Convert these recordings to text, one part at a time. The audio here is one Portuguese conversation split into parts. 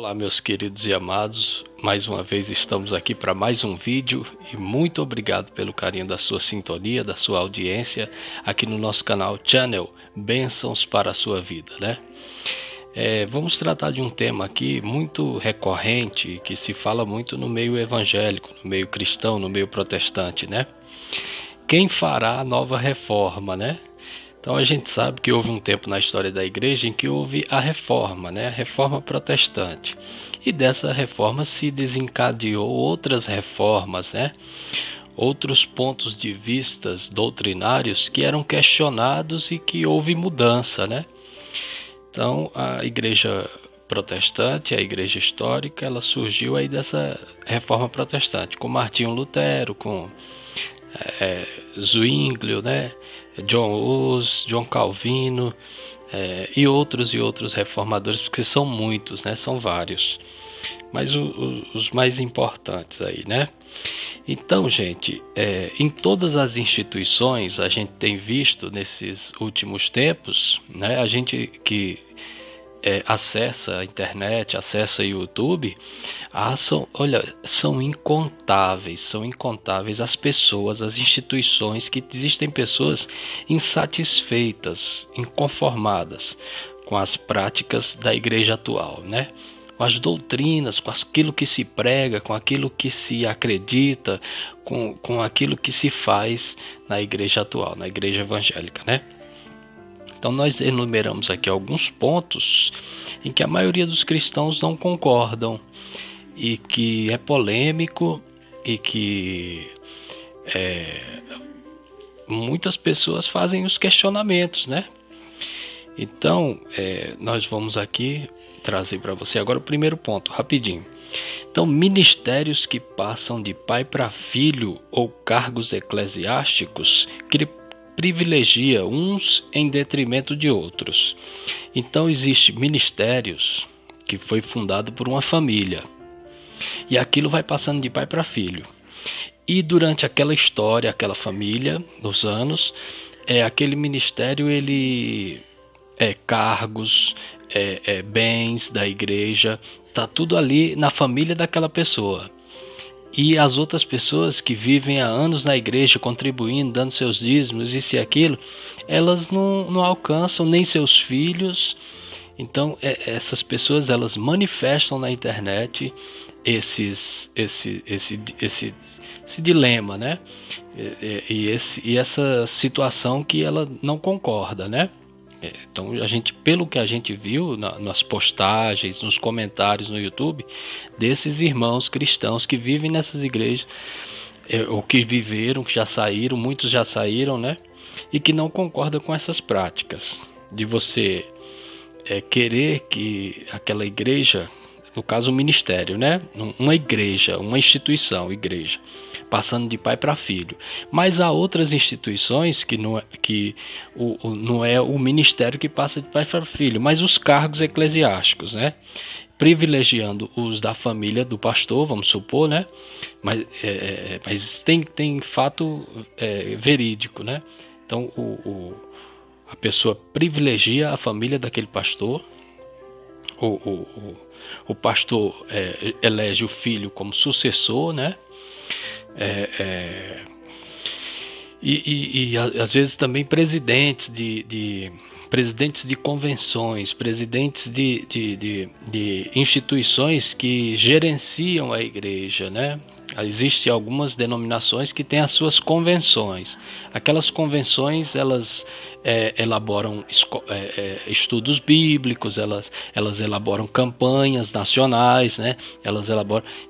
Olá, meus queridos e amados, mais uma vez estamos aqui para mais um vídeo e muito obrigado pelo carinho da sua sintonia, da sua audiência aqui no nosso canal Channel Bênçãos para a Sua Vida, né? Vamos tratar de um tema aqui muito recorrente, que se fala muito no meio evangélico, no meio cristão, no meio protestante, né? Quem fará a nova reforma, né? Então a gente sabe que houve um tempo na história da igreja em que houve a reforma, né? A reforma protestante. E dessa reforma se desencadeou outras reformas, né? Outros pontos de vistas doutrinários que eram questionados e que houve mudança, né? Então a igreja protestante, a igreja histórica, ela surgiu aí dessa reforma protestante, com Martinho Lutero, com Zwinglio, né? John Hus, John Calvino e outros reformadores, porque são muitos, né? São vários, mas os mais importantes aí, né? Então, gente, em todas as instituições a gente tem visto nesses últimos tempos, né? A gente que acessa a internet, acessa o YouTube, são incontáveis as pessoas, as instituições, que existem pessoas insatisfeitas, inconformadas com as práticas da igreja atual, né? Com as doutrinas, com aquilo que se prega, com aquilo que se acredita, com aquilo que se faz na igreja atual, na igreja evangélica, né? Então nós enumeramos aqui alguns pontos em que a maioria dos cristãos não concordam e que é polêmico e que muitas pessoas fazem os questionamentos, né? Então nós vamos aqui trazer para você agora o primeiro ponto, rapidinho. Então, ministérios que passam de pai para filho ou cargos eclesiásticos que privilegia uns em detrimento de outros. Então existem ministérios que foi fundado por uma família e aquilo vai passando de pai para filho. E durante aquela história, aquela família, nos anos, aquele ministério, ele cargos, bens da igreja, tá tudo ali na família daquela pessoa. E as outras pessoas que vivem há anos na igreja, contribuindo, dando seus dízimos, isso e aquilo, elas não alcançam nem seus filhos. Então, essas pessoas, elas manifestam na internet esse dilema, né? E essa situação que ela não concorda, né? Então, pelo que a gente viu nas postagens, nos comentários no YouTube, desses irmãos cristãos que vivem nessas igrejas, ou que viveram, que já saíram, muitos já saíram, né? E que não concordam com essas práticas de você querer que aquela igreja, no caso o ministério, né? Uma igreja, uma instituição, igreja, passando de pai para filho. Mas há outras instituições que não é o ministério que passa de pai para filho, mas os cargos eclesiásticos, né? Privilegiando os da família do pastor, vamos supor, né? Mas tem fato verídico, né? Então a pessoa privilegia a família daquele pastor. O pastor elege o filho como sucessor, né? E às vezes também presidentes de convenções, presidentes de instituições que gerenciam a igreja, né? Existem algumas denominações que têm as suas convenções. Aquelas convenções, elas elaboram estudos bíblicos, elas elaboram campanhas nacionais, né?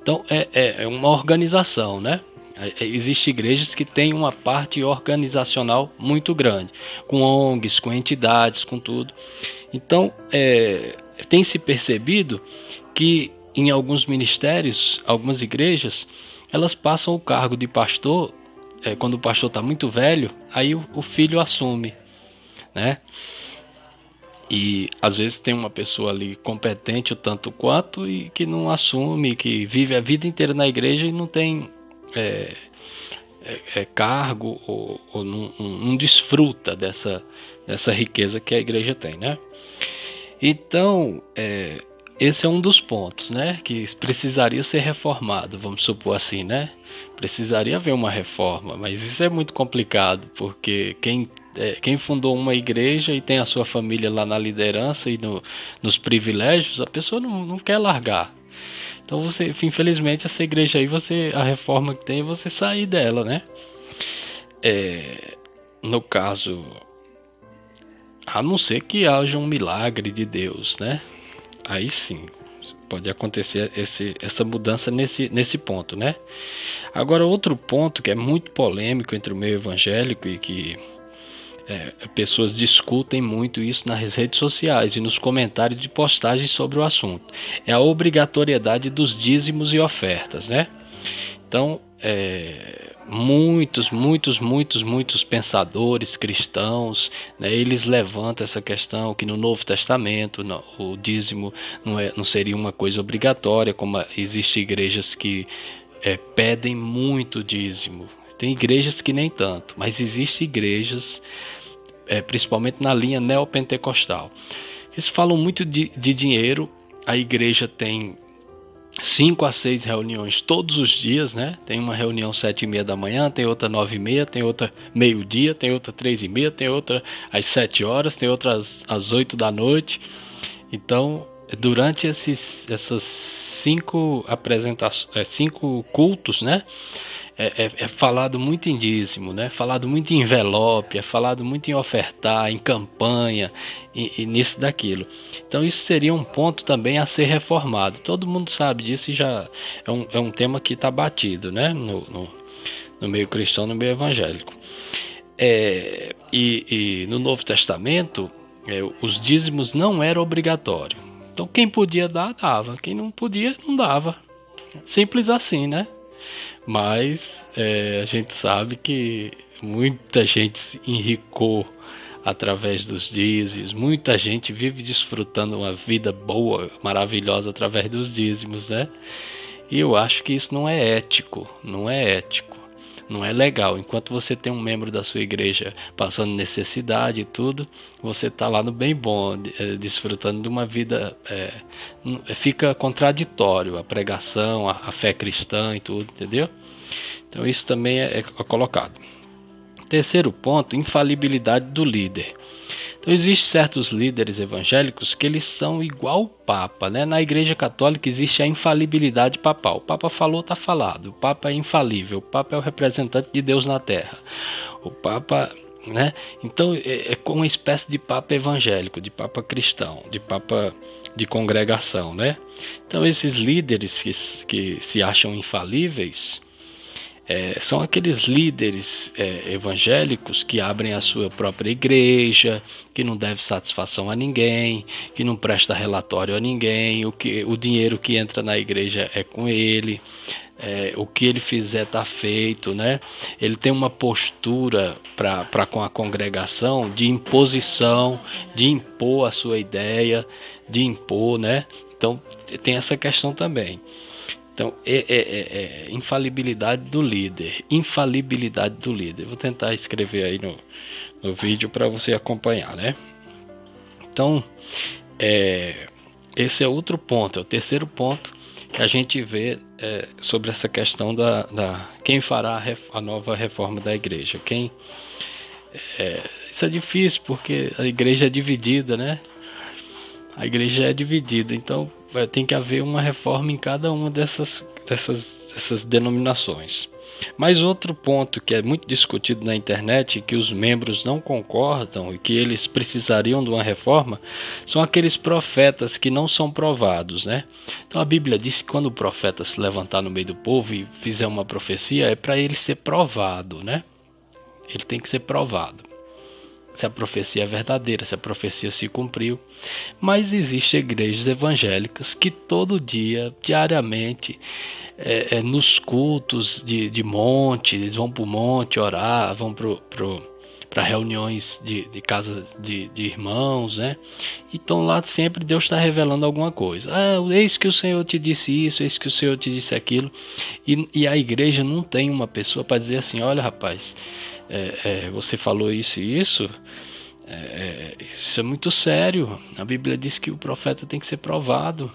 Então é uma organização, né? Existem igrejas que têm uma parte organizacional muito grande, com ONGs, com entidades, com tudo. Então tem se percebido que em alguns ministérios, algumas igrejas, elas passam o cargo de pastor, quando o pastor está muito velho, aí o filho assume, né? E às vezes tem uma pessoa ali competente o tanto quanto e que não assume, que vive a vida inteira na igreja e não tem cargo ou não desfruta dessa riqueza que a igreja tem, né? Então esse é um dos pontos, né, que precisaria ser reformado, vamos supor assim, né? Precisaria haver uma reforma, mas isso é muito complicado, porque quem fundou uma igreja e tem a sua família lá na liderança e nos privilégios, a pessoa não quer largar. Então você, infelizmente, essa igreja aí, a reforma que tem é você sair dela, né? No caso, a não ser que haja um milagre de Deus, né? Aí sim, pode acontecer essa mudança nesse ponto, né? Agora, outro ponto que é muito polêmico entre o meio evangélico e que pessoas discutem muito isso nas redes sociais e nos comentários de postagens sobre o assunto, é a obrigatoriedade dos dízimos e ofertas, né? Então, muitos pensadores cristãos, né, eles levantam essa questão que no Novo Testamento o dízimo não seria uma coisa obrigatória, como existem igrejas que pedem muito dízimo. Tem igrejas que nem tanto, mas existem igrejas, principalmente na linha neopentecostal, eles falam muito de dinheiro. A igreja tem 5 a 6 reuniões todos os dias, né? Tem uma reunião 7h30 da manhã, tem outra 9h30, tem outra meio-dia, tem outra 3h30, tem outra às 7 horas, tem outra às 8 da noite. Então, durante essas 5 apresentações, 5 cultos, né? É falado muito em dízimo, né? Falado muito em envelope, é falado muito em ofertar, em campanha, e nisso daquilo. Então isso seria um ponto também a ser reformado. Todo mundo sabe disso e já é um tema que está batido, né? No meio cristão, no meio evangélico. E no Novo Testamento, os dízimos não eram obrigatórios. Então quem podia dar, dava. Quem não podia, não dava. Simples assim, né? Mas a gente sabe que muita gente se enricou através dos dízimos, muita gente vive desfrutando uma vida boa, maravilhosa através dos dízimos, né? E eu acho que isso não é ético, não é legal. Enquanto você tem um membro da sua igreja passando necessidade e tudo, você está lá no bem bom, desfrutando de uma vida, fica contraditório a pregação, a fé cristã e tudo, entendeu? Então isso também é colocado. Terceiro ponto, infalibilidade do líder. Então existem certos líderes evangélicos que eles são igual o Papa, né? Na Igreja Católica existe a infalibilidade papal. O Papa falou, está falado. O Papa é infalível. O Papa é o representante de Deus na Terra. O Papa, né? Então é como uma espécie de Papa evangélico, de Papa cristão, de Papa de congregação, né? Então esses líderes que se acham infalíveis são aqueles líderes evangélicos que abrem a sua própria igreja, que não deve satisfação a ninguém, que não presta relatório a ninguém, o dinheiro que entra na igreja é com ele, o que ele fizer está feito, né? Ele tem uma postura para com a congregação de imposição, de impor a sua ideia, de impor, né? Então tem essa questão também. Então, infalibilidade do líder. Infalibilidade do líder. Vou tentar escrever aí no vídeo para você acompanhar, né? Então, esse é outro ponto, é o terceiro ponto que a gente vê sobre essa questão da quem fará a nova reforma da igreja. Isso é difícil porque a igreja é dividida, né? A igreja é dividida, então tem que haver uma reforma em cada uma dessas denominações. Mas outro ponto que é muito discutido na internet, que os membros não concordam e que eles precisariam de uma reforma, são aqueles profetas que não são provados, né? Então a Bíblia diz que quando o profeta se levantar no meio do povo e fizer uma profecia, é para ele ser provado, né? Ele tem que ser provado. Se a profecia é verdadeira, se a profecia se cumpriu. Mas existem igrejas evangélicas que todo dia, diariamente, nos cultos de monte, eles vão para o monte orar, vão para reuniões de casa de irmãos, né? Então lá sempre Deus está revelando alguma coisa. Eis que o Senhor te disse isso, eis que o Senhor te disse aquilo. E a igreja não tem uma pessoa para dizer assim, olha rapaz, você falou isso e isso, isso é muito sério. A Bíblia diz que o profeta tem que ser provado.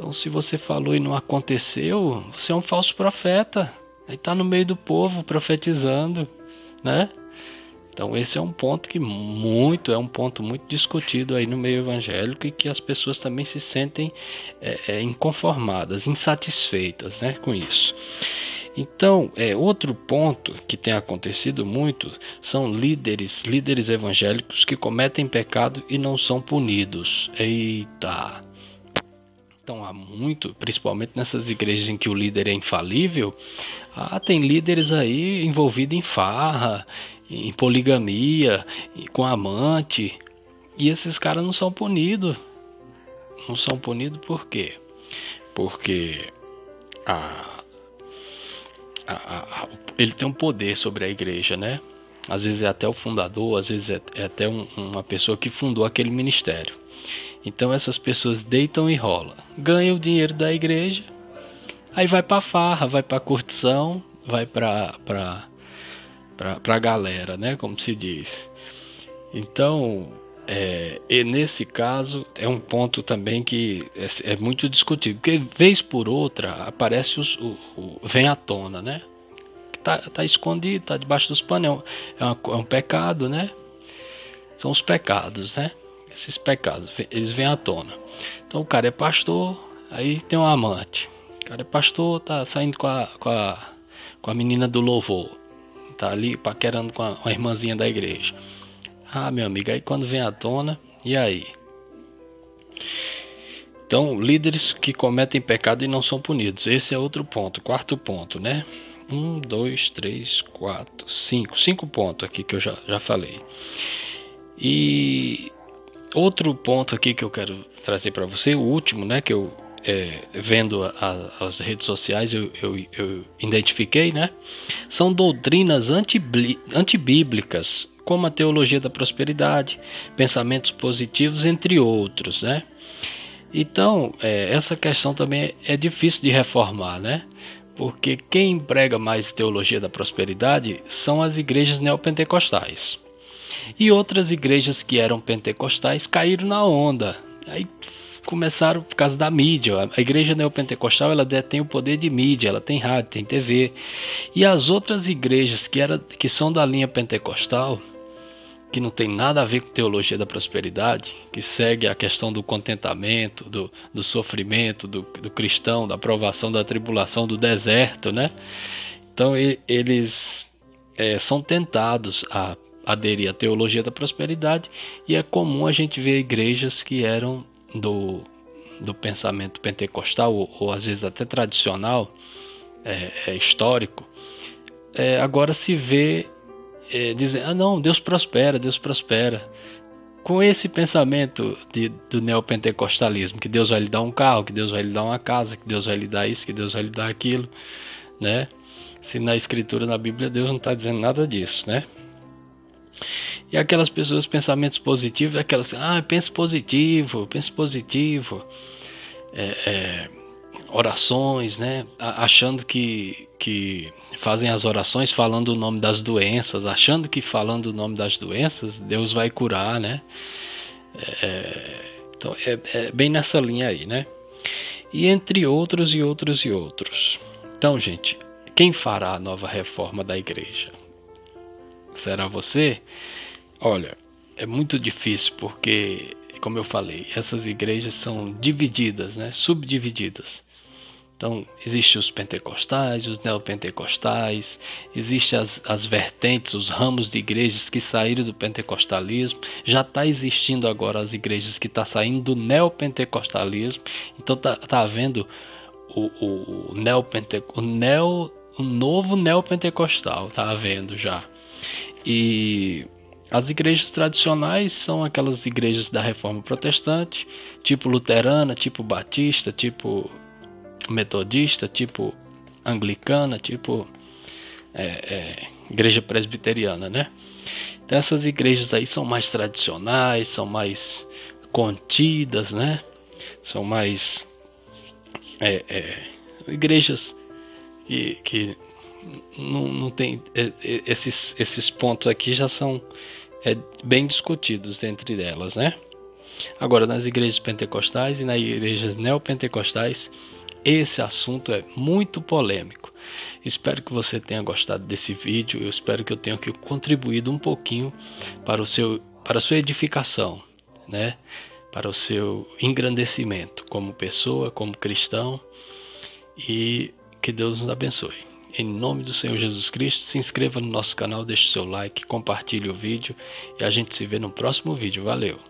Então, se você falou e não aconteceu, você é um falso profeta. Aí está no meio do povo profetizando, né? Então esse é um ponto é um ponto muito discutido aí no meio evangélico, e que as pessoas também se sentem inconformadas, insatisfeitas, né, com isso. Então, outro ponto que tem acontecido muito são líderes evangélicos que cometem pecado e não são punidos. Eita! Então há muito, principalmente nessas igrejas em que o líder é infalível, tem líderes aí envolvidos em farra, em poligamia, com amante, e esses caras não são punidos. Não são punidos por quê? Porque ele tem um poder sobre a igreja, né? Às vezes é até o fundador, às vezes é até uma pessoa que fundou aquele ministério. Então essas pessoas deitam e rolam, ganham o dinheiro da igreja, aí vai pra farra, vai pra curtição, vai pra galera, né, como se diz. Então, e nesse caso é um ponto também que é muito discutido, porque vez por outra aparece vem à tona, né, que tá escondido, tá debaixo dos panos, é um pecado, né, são os pecados, né, esses pecados, eles vêm à tona. Então o cara é pastor, aí tem um amante, o cara é pastor, tá saindo com a menina do louvor, tá ali paquerando com a irmãzinha da igreja. Meu amigo, aí quando vem à tona, e aí? Então, líderes que cometem pecado e não são punidos. Esse é outro ponto, quarto ponto, né? 1, 2, 3, 4, 5. 5 pontos aqui que eu já falei. E outro ponto aqui que eu quero trazer para você, o último, né? Que eu, vendo as redes sociais, eu identifiquei, né? São doutrinas antibíblicas, como a teologia da prosperidade, pensamentos positivos, entre outros, né? Então, essa questão também é difícil de reformar, né? Porque quem prega mais teologia da prosperidade são as igrejas neopentecostais. E outras igrejas que eram pentecostais caíram na onda. Aí começaram por causa da mídia. A igreja neopentecostal, ela detém o poder de mídia, ela tem rádio, tem TV. E as outras igrejas que são da linha pentecostal, que não tem nada a ver com teologia da prosperidade, que segue a questão do contentamento, do sofrimento, do cristão, da provação, da tribulação, do deserto, né? Então eles são tentados a aderir à teologia da prosperidade, e é comum a gente ver igrejas que eram do pensamento pentecostal, ou às vezes até tradicional, histórico, agora se vê dizendo, não, Deus prospera, com esse pensamento do neopentecostalismo, que Deus vai lhe dar um carro, que Deus vai lhe dar uma casa, que Deus vai lhe dar isso, que Deus vai lhe dar aquilo, né? Se na escritura, na Bíblia, Deus não está dizendo nada disso, né? E aquelas pessoas, pensamentos positivos, aquelas, pense positivo, orações, né? Achando que fazem as orações falando o nome das doenças, achando que falando o nome das doenças Deus vai curar, né? Então é bem nessa linha aí, né? E entre outros e outros e outros. Então, gente, quem fará a nova reforma da igreja? Será você? Olha, é muito difícil porque, como eu falei, essas igrejas são divididas, né? Subdivididas. Então, existem os pentecostais, os neopentecostais, existem as vertentes, os ramos de igrejas que saíram do pentecostalismo. Já está existindo agora as igrejas que estão saindo do neopentecostalismo. Então, está havendo o novo neopentecostal, está havendo já. E as igrejas tradicionais são aquelas igrejas da Reforma Protestante, tipo luterana, tipo batista, tipo metodista, tipo anglicana, tipo igreja presbiteriana, né? Então essas igrejas aí são mais tradicionais, são mais contidas, né? São mais igrejas que não tem esses pontos aqui já são bem discutidos entre elas, né? Agora, nas igrejas pentecostais e nas igrejas neopentecostais, esse assunto é muito polêmico. Espero que você tenha gostado desse vídeo. Eu espero que eu tenha contribuído um pouquinho para a sua edificação, né? Para o seu engrandecimento como pessoa, como cristão, e que Deus nos abençoe. Em nome do Senhor Jesus Cristo, se inscreva no nosso canal, deixe o seu like, compartilhe o vídeo e a gente se vê no próximo vídeo. Valeu!